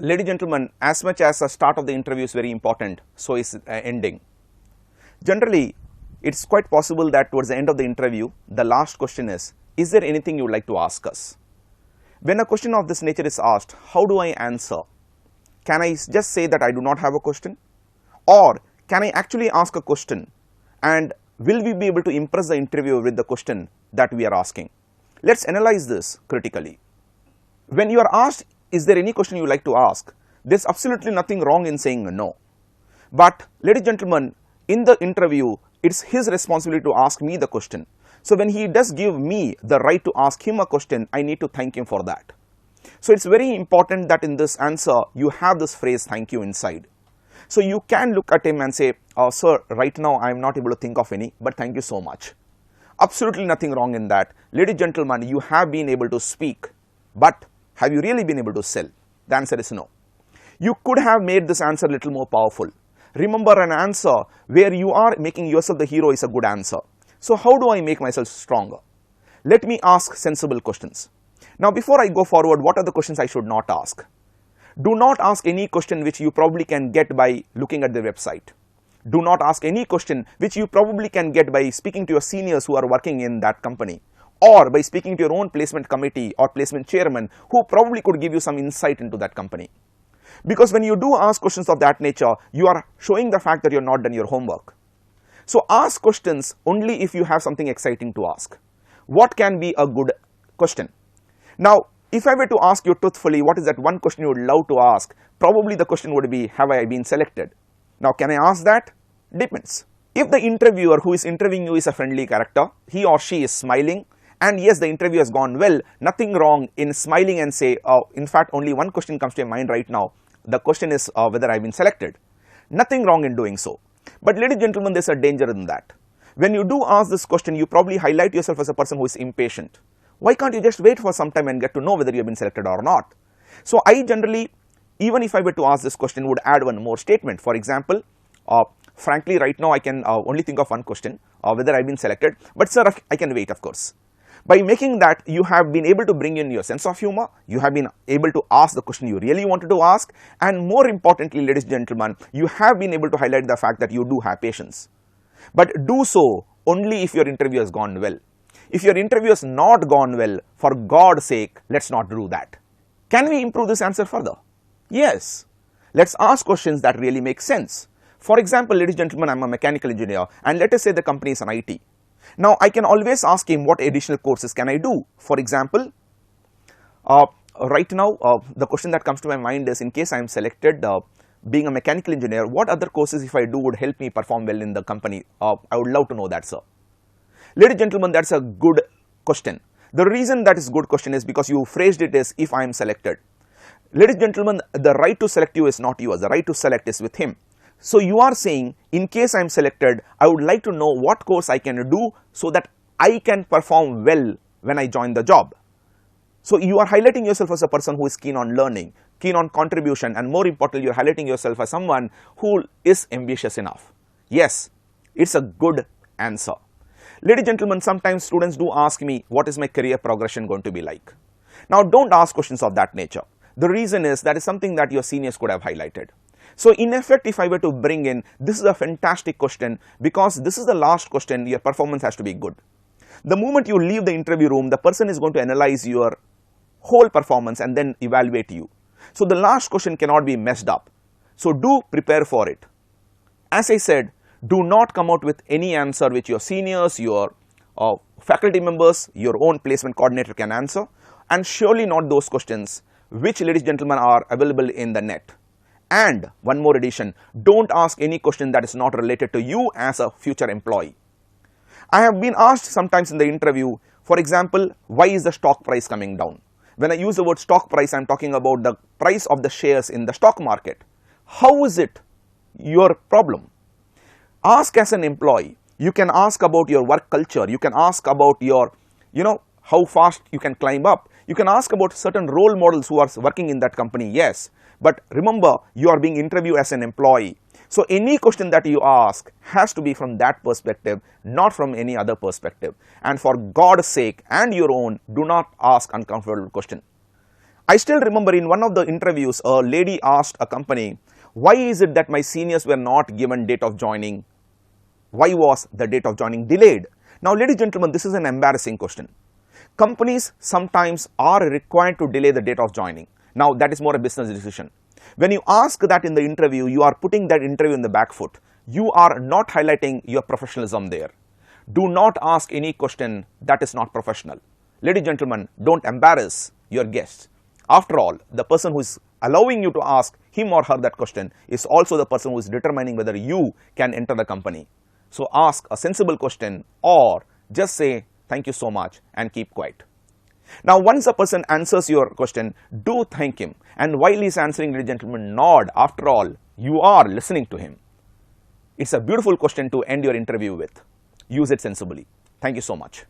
Ladies and gentlemen, as much as the start of the interview is very important, so is ending. Generally, it's quite possible that towards the end of the interview, the last question is there anything you would like to ask us? When a question of this nature is asked, how do I answer? Can I just say that I do not have a question? Or can I actually ask a question and will we be able to impress the interviewer with the question that we are asking? Let's analyze this critically. When you are asked, is there any question you would like to ask? There's absolutely nothing wrong in saying no. But ladies and gentlemen, in the interview, it's his responsibility to ask me the question. So when he does give me the right to ask him a question, I need to thank him for that. So it's very important that in this answer, you have this phrase thank you inside. So you can look at him and say, sir, right now I am not able to think of any, but thank you so much. Absolutely nothing wrong in that. Ladies and gentlemen, you have been able to speak, but have you really been able to sell? The answer is no. You could have made this answer a little more powerful. Remember, an answer where you are making yourself the hero is a good answer. So how do I make myself stronger? Let me ask sensible questions. Now before I go forward, what are the questions I should not ask? Do not ask any question which you probably can get by looking at the website. Do not ask any question which you probably can get by speaking to your seniors who are working in that company, or by speaking to your own placement committee or placement chairman who probably could give you some insight into that company. Because when you do ask questions of that nature, you are showing the fact that you have not done your homework. So ask questions only if you have something exciting to ask. What can be a good question? Now, if I were to ask you truthfully, what is that one question you would love to ask? Probably the question would be, have I been selected? Now, can I ask that? Depends. If the interviewer who is interviewing you is a friendly character, he or she is smiling, and yes, the interview has gone well, nothing wrong in smiling and say, in fact, only one question comes to your mind right now. The question is whether I've been selected. Nothing wrong in doing so. But ladies and gentlemen, there's a danger in that. When you do ask this question, you probably highlight yourself as a person who is impatient. Why can't you just wait for some time and get to know whether you have been selected or not? So I generally, even if I were to ask this question, would add one more statement. For example, frankly, right now I can only think of one question, whether I've been selected. But sir, I can wait, of course. By making that, you have been able to bring in your sense of humor, you have been able to ask the question you really wanted to ask, and more importantly, ladies and gentlemen, you have been able to highlight the fact that you do have patience. But do so only if your interview has gone well. If your interview has not gone well, for God's sake, let's not do that. Can we improve this answer further? Yes. Let's ask questions that really make sense. For example, ladies and gentlemen, I'm a mechanical engineer, and let us say the company is an IT. Now, I can always ask him what additional courses can I do. For example, right now, the question that comes to my mind is, in case I am selected, being a mechanical engineer, what other courses if I do would help me perform well in the company? I would love to know that, sir. Ladies and gentlemen, that's a good question. The reason that is a good question is because you phrased it as if I am selected. Ladies and gentlemen, the right to select you is not yours. The right to select is with him. So you are saying, in case I am selected, I would like to know what course I can do so that I can perform well when I join the job. So you are highlighting yourself as a person who is keen on learning, keen on contribution, and more importantly, you are highlighting yourself as someone who is ambitious enough. Yes, it's a good answer. Ladies and gentlemen, sometimes students do ask me, what is my career progression going to be like? Now, don't ask questions of that nature. The reason is that is something that your seniors could have highlighted. So in effect, if I were to bring in, this is a fantastic question because this is the last question, your performance has to be good. The moment you leave the interview room, the person is going to analyze your whole performance and then evaluate you. So the last question cannot be messed up. So do prepare for it. As I said, do not come out with any answer which your seniors, your faculty members, your own placement coordinator can answer, and surely not those questions which, ladies and gentlemen, are available in the net. And one more addition, don't ask any question that is not related to you as a future employee. I have been asked sometimes in the interview, for example, why is the stock price coming down? When I use the word stock price, I am talking about the price of the shares in the stock market. How is it your problem? Ask as an employee. You can ask about your work culture. You can ask about your, how fast you can climb up. You can ask about certain role models who are working in that company, yes. But remember, you are being interviewed as an employee. So any question that you ask has to be from that perspective, not from any other perspective. And for God's sake and your own, do not ask uncomfortable questions. I still remember in one of the interviews, a lady asked a company, why is it that my seniors were not given date of joining? Why was the date of joining delayed? Now, ladies and gentlemen, this is an embarrassing question. Companies sometimes are required to delay the date of joining. Now, that is more a business decision. When you ask that in the interview, you are putting that interview in the back foot. You are not highlighting your professionalism there. Do not ask any question that is not professional. Ladies and gentlemen, don't embarrass your guests. After all, the person who is allowing you to ask him or her that question is also the person who is determining whether you can enter the company. So ask a sensible question or just say thank you so much and keep quiet. Now, once a person answers your question, do thank him, and while he is answering, ladies and gentlemen, nod. After all, you are listening to him. It's a beautiful question to end your interview with. Use it sensibly. Thank you so much.